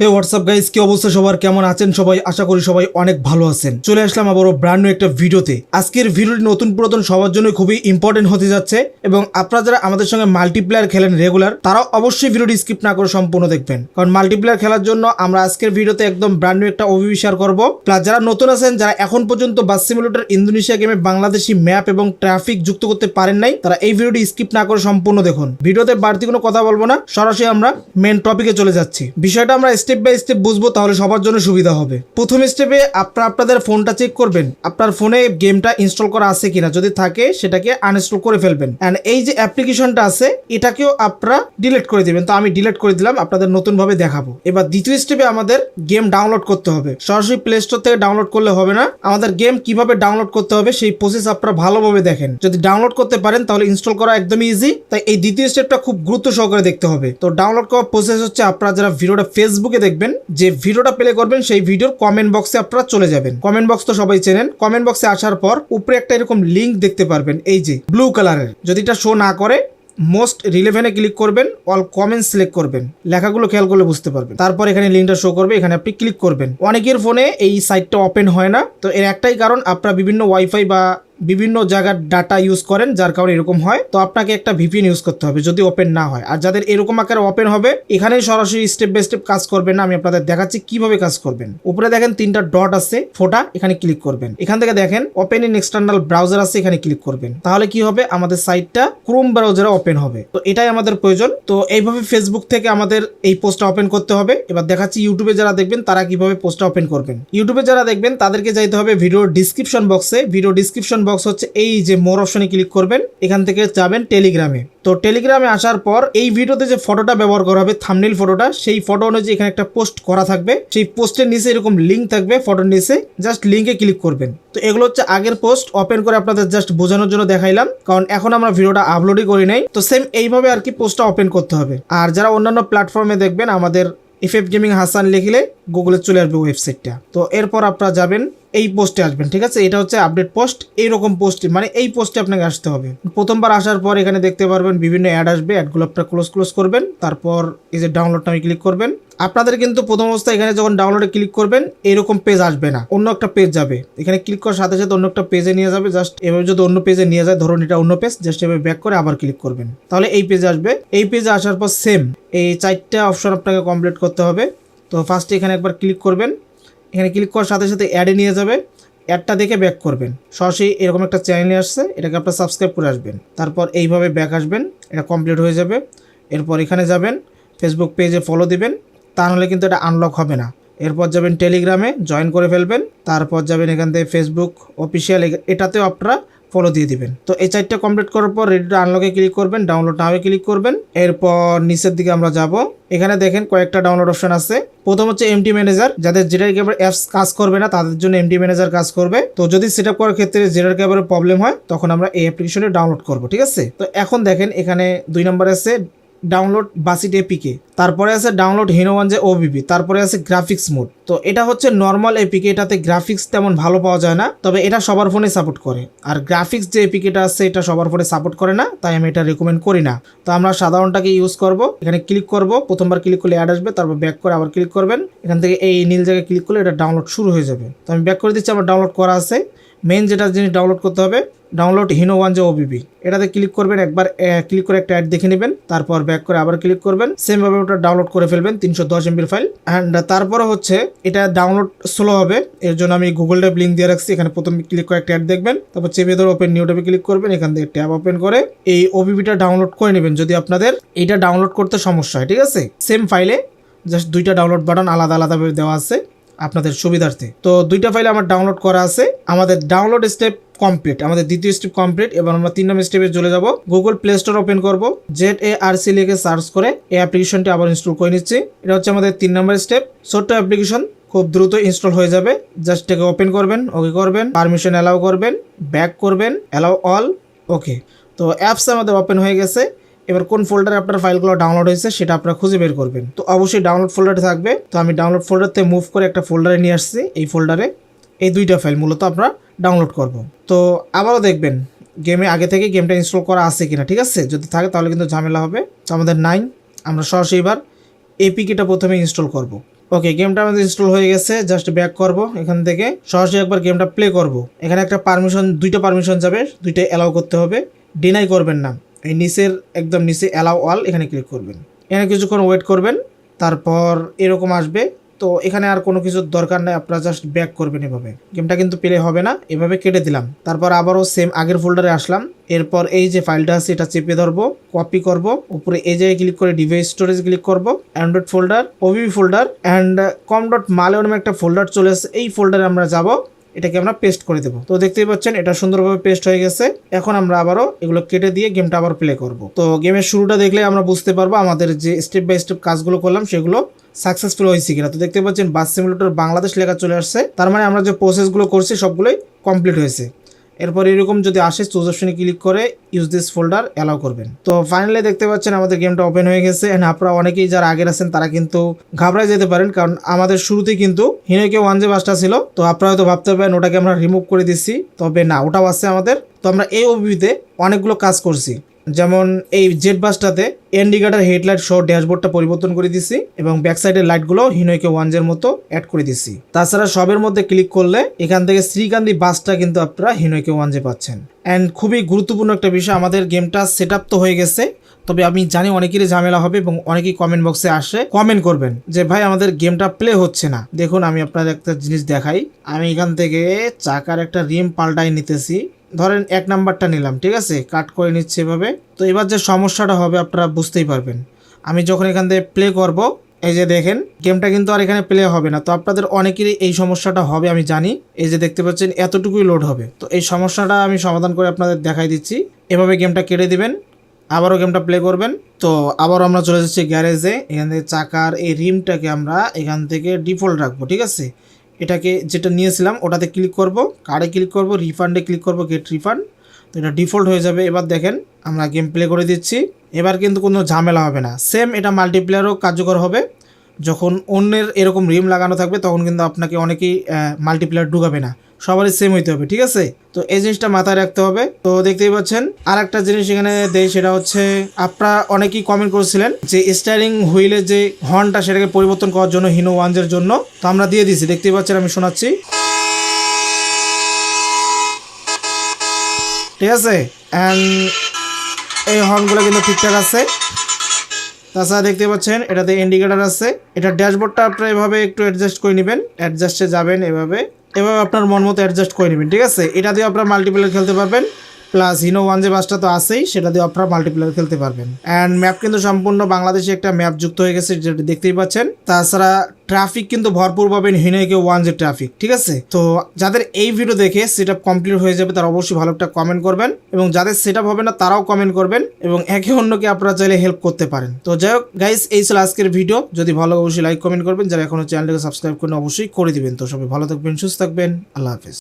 হে WhatsApp guys, কি অবস্থা সবার? কেমন আছেন সবাই? আশা করি সবাই অনেক ভালো আছেন। চলে আসলাম আবারও ব্র্যান্ড নিউ একটা ভিডিওতে। আজকের ভিডিওটি নতুন পুরাতন সবার জন্য খুবই ইম্পর্টেন্ট হতে যাচ্ছে এবং আপনারা যারা আমাদের সঙ্গে মাল্টিপ্লেয়ার খেলেন রেগুলার, তারাও অবশ্যই ভিডিওটি স্কিপ না করে সম্পূর্ণ দেখবেন, কারণ মাল্টিপ্লেয়ার খেলার জন্য আমরা আজকের ভিডিওতে একদম ব্র্যান্ড নিউ একটা ওভারভিউ শেয়ার করব। প্লাস যারা নতুন আছেন, যারা এখন পর্যন্ত বাস সিমুলেটর ইন্দোনেশিয়া গেমে বাংলাদেশি ম্যাপ এবং ট্রাফিক যুক্ত করতে পারেন নাই, তারা এই ভিডিওটি স্কিপ না করে সম্পূর্ণ দেখুন। ভিডিওতে বাড়তি কোনো কথা বলবো না, সরাসরি আমরা মেন টপিকে চলে যাচ্ছি। বিষয়টা আমরা স্টেপ বাই স্টেপ বুঝবো, তাহলে সবার জন্য সুবিধা হবে। প্রথম স্টেপে আপনাদের ফোনটা চেক করবেন, আপনার ফোনে গেমটা ইনস্টল করা আছে কিনা। যদি থাকে সেটাকে আনইনস্টল করে ফেলবেন। এন্ড এই যে অ্যাপ্লিকেশনটা আছে এটাকেও আপনারা ডিলিট করে দিবেন। তো আমি ডিলিট করে দিলাম, আপনাদের নতুন ভাবে দেখাবো। এবার দ্বিতীয় স্টেপে আমাদের গেম ডাউনলোড করতে হবে। সরাসরি প্লে স্টোর থেকে ডাউনলোড করলে হবে না, আমাদের গেম কিভাবে ডাউনলোড করতে হবে সেই প্রসেস আপনারা ভালোভাবে দেখেন। যদি ডাউনলোড করতে পারেন তাহলে ইনস্টল করা একদমই ইজি। তাই এই দ্বিতীয় স্টেপটা খুব গুরুত্ব সহকারে দেখতে হবে। তো ডাউনলোড করার প্রসেস হচ্ছে, আপনারা যারা ভিডিওটা ফেসবুকে দেখবেন, যে ভিডিওটা প্লে করবেন সেই ভিডিওর কমেন্ট বক্সে আপনারা চলে যাবেন। কমেন্ট বক্স তো সবাই চেনেন। কমেন্ট বক্সে আসার পর উপরে একটা এরকম লিঙ্ক দেখতে পারবেন, এই যে ব্লু কালারের। যদি এটা শো না করে মোস্ট রিলেভেন্টে ক্লিক করবেন, অল কমেন্ট সিলেক্ট করবেন, লেখাগুলো খেয়াল করলে বুঝতে পারবেন। তারপর এখানে লিঙ্কটা শো করবে, এখানে আপনি ক্লিক করবেন। অনেকের ফোনে এই সাইটটা ওপেন হয় না, তো এর একটাই কারণ, আপনারা বিভিন্ন ওয়াইফাই বা বিভিন্ন জায়গার ডাটা ইউজ করেন, যার কারণে এরকম হয়। তো আপনাকে একটা ভিপিএন ইউজ করতে হবে যদি ওপেন না হয়। আর যাদের এরকম আকারে ওপেন হবে, এখানে সরাসরি স্টেপ বাই স্টেপ কাজ করবেন না, আমি আপনাদের দেখাচ্ছি কিভাবে কাজ করবেন। উপরে দেখেন তিনটা ডট আছে ফোটা, এখানে ক্লিক করবেন। এখান থেকে দেখেন ওপেন ইন এক্সটার্নাল ব্রাউজার আছে, এখানে ক্লিক করবেন। তাহলে কি হবে, আমাদের সাইটটা ক্রোম ব্রাউজারে ওপেন হবে। তো এটাই আমাদের প্রয়োজন। তো এইভাবে ফেসবুক থেকে আমাদের এই পোস্টটা ওপেন করতে হবে। এবার দেখাচ্ছি ইউটিউবে যারা দেখবেন তারা কিভাবে পোস্টটা ওপেন করবেন। ইউটিউবে যারা দেখবেন তাদেরকে যাইতে হবে ভিডিওর ডিসক্রিপশন বক্সে। ভিডিও ডিসক্রিপশন বক্স হচ্ছে এই যে মোর অপশনে ক্লিক করবেন, এখান থেকে যাবেন টেলিগ্রামে। তো টেলিগ্রামে আসার পর এই ভিডিওতে যে ফটোটা ব্যবহার করা হবে, থাম্বনেইল ফটোটা, সেই ফটো অনুযায়ী এখানে একটা পোস্ট করা থাকবে। সেই পোস্টের নিচে এরকম লিঙ্ক থাকবে, ফটোর নিচে জাস্ট লিঙ্কে ক্লিক করবেন। তো এগুলো হচ্ছে আগের পোস্ট, ওপেন করে আপনাদের জাস্ট বোঝানোর জন্য দেখাইলাম, কারণ এখন আমরা ভিডিওটা আপলোডই করি নাই। তো সেম এইভাবে আর কি পোস্টটা ওপেন করতে হবে। আর যারা অন্যান্য প্ল্যাটফর্মে দেখবেন, আমাদের এফএফ গেমিং হাসান লিখলে গুগলে চলে আসবে ওয়েবসাইটটা। তো এরপর আপনারা যাবেন এই পোস্টে আসবেন, ঠিক আছে? এটা হচ্ছে আপডেট পোস্ট। এইরকম পোস্টে মানে এই পোস্টে আপনাকে আসতে হবে। প্রথমবার আসার পর এখানে দেখতে পারবেন বিভিন্ন অ্যাড আসবে, অ্যাডগুলো আপনারা ক্লোজ করবেন। তারপর এই যে ডাউনলোডটা আমি ক্লিক করবেন। আপনাদের কিন্তু প্রথম অবস্থায় এখানে যখন ডাউনলোডে ক্লিক করবেন এরকম পেজ আসবে না, অন্য একটা পেজ যাবে। এখানে ক্লিক করার সাথে সাথে অন্য একটা পেজে নিয়ে যাবে। জাস্ট এভাবে যদি অন্য পেজে নিয়ে যায়, ধরুন এটা অন্য পেজ, জাস্ট এভাবে ব্যাক করে আবার ক্লিক করবেন, তাহলে এই পেজে আসবে। এই পেজে আসার পর সেম এই 4টা অপশন আপনাকে কমপ্লিট করতে হবে। তো ফার্স্টে এখানে একবার ক্লিক করবেন। এখানে ক্লিক করার সাথে সাথে অ্যাডে নিয়ে যাবে, অ্যাডটা দেখে ব্যাক করবেন। সরাসরি এরকম একটা চ্যানেলে আসছে, এটাকে আপনার সাবস্ক্রাইব করে আসবেন। তারপর এইভাবে ব্যাক আসবেন, এটা কমপ্লিট হয়ে যাবে। এরপর এখানে যাবেন, ফেসবুক পেজে ফলো দিবেন, তা নাহলে কিন্তু এটা আনলক হবে না। এরপর যাবেন টেলিগ্রামে, জয়েন করে ফেলবেন। তারপর যাবেন এখান থেকে ফেসবুক অফিসিয়াল, এটাতেও আপনারা ফলো দিয়ে দিবেন। তো এই 4টা কমপ্লিট করার পর রেডি টু আনলকে ক্লিক করবেন, ডাউনলোড নাও ক্লিক করবেন। এরপর নিচের দিকে আমরা যাব, এখানে দেখেন কয়েকটা ডাউনলোড অপশন আছে। প্রথম হচ্ছে এমটি ম্যানেজার, যাদের জেটার ক্যাবের অ্যাপস কাজ করবে না তাদের জন্য এমটি ম্যানেজার কাজ করবে। তো যদি সেট আপ করার ক্ষেত্রে জেটার ক্যাবের প্রবলেম হয়, তখন আমরা এই অ্যাপ্লিকেশনে ডাউনলোড করব, ঠিক আছে? তো এখন দেখেন এখানে 2 নম্বরে আছে ডাউনলোড বাসিট এপিকে, তারপরে আছে ডাউনলোড হিনোওয়ানজে ওবিবি, তারপরে আছে গ্রাফিক্স মোড। তো এটা হচ্ছে নর্মাল এপিকে, এটাতে গ্রাফিক্স তেমন ভালো পাওয়া যায় না, তবে এটা সবার ফোনে সাপোর্ট করে। আর গ্রাফিক্স যে এপিকেটা আছে এটা সবার ফোনে সাপোর্ট করে না, তাই আমি এটা রেকমেন্ড করি না। তো আমরা সাধারণটাকে ইউজ করব। এখানে ক্লিক করব, প্রথমবার ক্লিক করলে অ্যাড আসবে, তারপর ব্যাক করে আবার ক্লিক করবেন। এখান থেকে এই নীল জায়গায় ক্লিক করলে এটা ডাউনলোড শুরু হয়ে যাবে। তো আমি ব্যাক করে দিচ্ছি, আমার ডাউনলোড করা আছে। মেন যেটা জিনিস ডাউনলোড করতে হবে, ডাউনলোড হিনোওয়ানজে ওবিবি, এটাতে ক্লিক করবেন। একবার ক্লিক করে একটা অ্যাড দেখে নেবেন, তারপর ব্যাক করে আবার ক্লিক করবেন। সেমভাবে ওটা ডাউনলোড করে ফেলবেন, 310 MB ফাইল। অ্যান্ড তারপরে হচ্ছে এটা ডাউনলোড স্লো হবে, এর জন্য আমি গুগল ড্রাইভ লিঙ্ক দিয়ে রাখছি। এখানে প্রথমে ক্লিক করে একটা অ্যাড দেখবেন, তারপর চেপে ধরে ওপেন নিউ ট্যাবে ক্লিক করবেন। এখান থেকে ট্যাব ওপেন করে এই ওবিবিটা ডাউনলোড করে নেবেন যদি আপনাদের এটা ডাউনলোড করতে সমস্যা হয়, ঠিক আছে? সেম ফাইলে জাস্ট 2টা ডাউনলোড বাটন আলাদা আলাদাভাবে দেওয়া আছে আপনাদের সুবিধার্থে। তো 2টা ফাইল আমার ডাউনলোড করা আছে। আমাদের ডাউনলোড স্টেপ কমপ্লিট, আমাদের দ্বিতীয় স্টেপ কমপ্লিট। এবার আমরা 3 নম্বর স্টেপে চলে যাব। গুগল প্লে স্টোর ওপেন করব, ZARC লিখে সার্চ করে এই অ্যাপ্লিকেশনটি আবার ইনস্টল করে নিচ্ছি। এটা হচ্ছে আমাদের 3 নম্বর স্টেপ। ছোট্ট অ্যাপ্লিকেশন, খুব দ্রুত ইনস্টল হয়ে যাবে। জাস্ট এটাকে ওপেন করবেন, ওকে করবেন, পারমিশন অ্যালাউ করবেন, ব্যাক করবেন, অ্যালাউ অল, ওকে। তো অ্যাপস আমাদের ওপেন হয়ে গেছে। এবার কোন ফোল্ডারে আপনার ফাইলগুলো ডাউনলোড হয়েছে সেটা আপনারা খুঁজে বের করবেন। তো অবশ্যই ডাউনলোড ফোল্ডারে থাকবে। তো আমি ডাউনলোড ফোল্ডার থেকে মুভ করে একটা ফোল্ডারে নিয়ে আসছি। এই ফোল্ডারে এই 2টা ফাইল মূলত আমরা ডাউনলোড করব। তো আবারও দেখবেন গেমে আগে থেকে গেমটা ইনস্টল করা আছে কিনা, ঠিক আছে? যদি থাকে তাহলে কিন্তু ঝামেলা হবে। তো আমাদের নাই, আমরা সরাসরি এবার এপিকেটা প্রথমে ইনস্টল করব। ওকে, গেমটা আমাদের ইনস্টল হয়ে গেছে। জাস্ট ব্যাক করব, এখান থেকে সরাসরি একবার গেমটা প্লে করব। এখানে একটা পারমিশন, দুইটা পারমিশন যাবে, দুইটাই অ্যালাউ করতে হবে, ডিনাই করবেন না। এই নিচের একদম নিচে অ্যালাউ অল, এখানে ক্লিক করবেন। এখানে কিছুক্ষণ ওয়েট করবেন, তারপর এরকম আসবে। তো এখানে আর কোনো কিছুর দরকার নেই, আপনারা জাস্ট ব্যাক করবেন। এভাবে গেমটা কিন্তু প্লে হবে না, এভাবে কেটে দিলাম। তারপর আবারও সেম আগের ফোল্ডারে আসলাম। এরপর এই যে ফাইলটা আছে এটা চেপে ধরবো, কপি করব, উপরে এই জায়গায় ক্লিক করে ডিভাইস স্টোরেজ ক্লিক করব, Android folder, OBB folder and com.malware নামে একটা ফোল্ডার চলে আসছে, এই ফোল্ডারে আমরা যাব, এটাকে আমরা পেস্ট করে দেবো। তো দেখতেই পাচ্ছেন এটা সুন্দরভাবে পেস্ট হয়ে গেছে। এখন আমরা আবারও এগুলো কেটে দিয়ে গেমটা আবার প্লে করব। তো গেমের শুরুটা দেখলে আমরা বুঝতে পারবো আমাদের যে স্টেপ বাই স্টেপ কাজগুলো করলাম সেগুলো সাকসেসফুল হয়েছে কিনা। তো দেখতে পাচ্ছেন বাস সিমুলেটর বাংলাদেশ লেখা চলে আসছে, তার মানে আমরা যে প্রসেসগুলো করছি সবগুলোই কমপ্লিট হয়েছে। এরপর এরকম যদি আসে চুজ অপশনে ক্লিক করে ইউজ দিস ফোল্ডার অ্যালাউ করবেন। তো ফাইনালি দেখতে পাচ্ছেন আমাদের গেমটা ওপেন হয়ে গেছে। এন্ড আপনারা অনেকেই যারা আগের আছেন তারা কিন্তু ঘাবড়ায় যেতে পারেন, কারণ আমাদের শুরুতেই কিন্তু হিনোকে 1 বাসটা ছিল। তো আপনারা হয়তো ভাবতে পারেন ওটাকে আমরা রিমুভ করে দিচ্ছি, তবে না, ওটাও আছে আমাদের। তো আমরা এই ওবিবিতে অনেকগুলো কাজ করছি, যেমন এই জেট বাসটাতে ইন্ডিকেটর হেডলাইট সহ ড্যাশবোর্ডটা পরিবর্তন করে দিছি এবং ব্যাক সাইডের লাইটগুলো হিনোকে 1 মতো অ্যাড করে দিছি। তাছাড়া সবের মধ্যে ক্লিক করলে এখান থেকে শ্রীকান্তি বাসটা কিন্তু আপনারা হিনোকে 1 পাচ্ছেন। অ্যান্ড খুবই গুরুত্বপূর্ণ একটা বিষয়, আমাদের গেমটা সেট আপ তো হয়ে গেছে, তবে আমি জানি অনেকেরই ঝামেলা হবে এবং অনেকেই কমেন্ট বক্সে আসে কমেন্ট করবেন যে ভাই আমাদের গেমটা প্লে হচ্ছে না। দেখুন আমি আপনাদের একটা জিনিস দেখাই, আমি এখান থেকে চাকার একটা রিম পাল্টাই নিতেছি, ধরেন 1 নাম্বারটা নিলাম, ঠিক আছে, কাট করে নিচ্ছে এভাবে। তো এবার যে সমস্যাটা হবে আপনারা বুঝতেই পারবেন। আমি যখন এখান থেকে প্লে করব, এই যে দেখেন গেমটা কিন্তু আর এখানে প্লে হবে না। তো আপনাদের অনেকেরই এই সমস্যাটা হবে আমি জানি, এই যে দেখতে পাচ্ছেন এতটুকুই লোড হবে। তো এই সমস্যাটা আমি সমাধান করে আপনাদের দেখাই দিচ্ছি। এভাবে গেমটা কেটে দিবেন, আবারও গেমটা প্লে করবেন। তো আবারও আমরা চলে যাচ্ছি গ্যারেজে, এখান থেকে চাকার এই রিমটাকে আমরা এখান থেকে ডিফল্ট রাখবো, ঠিক আছে। এটাকে যেটা নিয়েছিলাম ওটাতে ক্লিক করব, কার্ডে ক্লিক করব, রিফান্ডে ক্লিক করব, গেট রিফান্ড। তো এটা ডিফল্ট হয়ে যাবে। এবার দেখেন আমরা গেম প্লে করে দিচ্ছি, এবার কিন্তু কোনো ঝামেলা হবে না। সেম এটা মাল্টিপ্লেয়ারও কার্যকর হবে, যখন অন্যের এরকম রিম লাগানো থাকবে তখন কিন্তু আপনাকে অনেকেই মাল্টিপ্লেয়ার ঢুকাবে না, সবারই সেম হইতে হবে, ঠিক আছে। তো এই জিনিসটা মাথায় রাখতে হবে। তো দেখতেই পাচ্ছেন আর একটা জিনিস এখানে দেয়, সেটা হচ্ছে আপনারা অনেকেই কমেন্ট করেছিলেন যে স্টিয়ারিং হুইলের যে হর্নটা সেটাকে পরিবর্তন করার জন্য হিনো 1 জন্য। তো আমরা দিয়ে দিছি, দেখতেই পাচ্ছেন আমি শোনাচ্ছি, ঠিক আছে। অ্যান্ড এই হর্নগুলো কিন্তু ঠিকঠাক আছে। তাছাড়া দেখতে পাচ্ছেন এটাতে ইন্ডিকেটার আছে। এটা ড্যাশবোর্ডটা আপনারা এভাবে একটু অ্যাডজাস্ট করে নেবেন, অ্যাডজাস্টে যাবেন, এভাবে আপনার মন মতো অ্যাডজাস্ট করে নেবেন, ঠিক আছে। এটা দিয়ে আপনারা মাল্টিপ্লেয়ার খেলতে পারবেন, প্লাস হিনো 1 বাসটা তো আছেই, সেটা দিয়ে আপনারা মাল্টিপ্লেয়ার খেলতে পারবেন। অ্যান্ড ম্যাপ কিন্তু সম্পূর্ণ বাংলাদেশে একটা ম্যাপ যুক্ত হয়ে গেছে, যেটা দেখতেই পাচ্ছেন। তাছাড়া ট্রাফিক কিন্তু ভরপুর পাবেন হিনোকে 1 ট্রাফিক, ঠিক আছে। তো যাদের এই ভিডিও দেখে সেট আপ কমপ্লিট হয়ে যাবে তারা অবশ্যই ভালো একটা কমেন্ট করবেন, এবং যাদের সেট আপ হবে না তারাও কমেন্ট করবেন, এবং একে অন্যকে আপনারা চাইলে হেল্প করতে পারেন। তো যাই হোক গাইস, এই ছিল আজকের ভিডিও। যদি ভালো অবশ্যই লাইক কমেন্ট করবেন, যারা এখনো চ্যানেলটাকে সাবস্ক্রাইব করেন অবশ্যই করে দিবেন। তো সবাই ভালো থাকবেন, সুস্থ থাকবেন, আল্লাহ হাফেজ।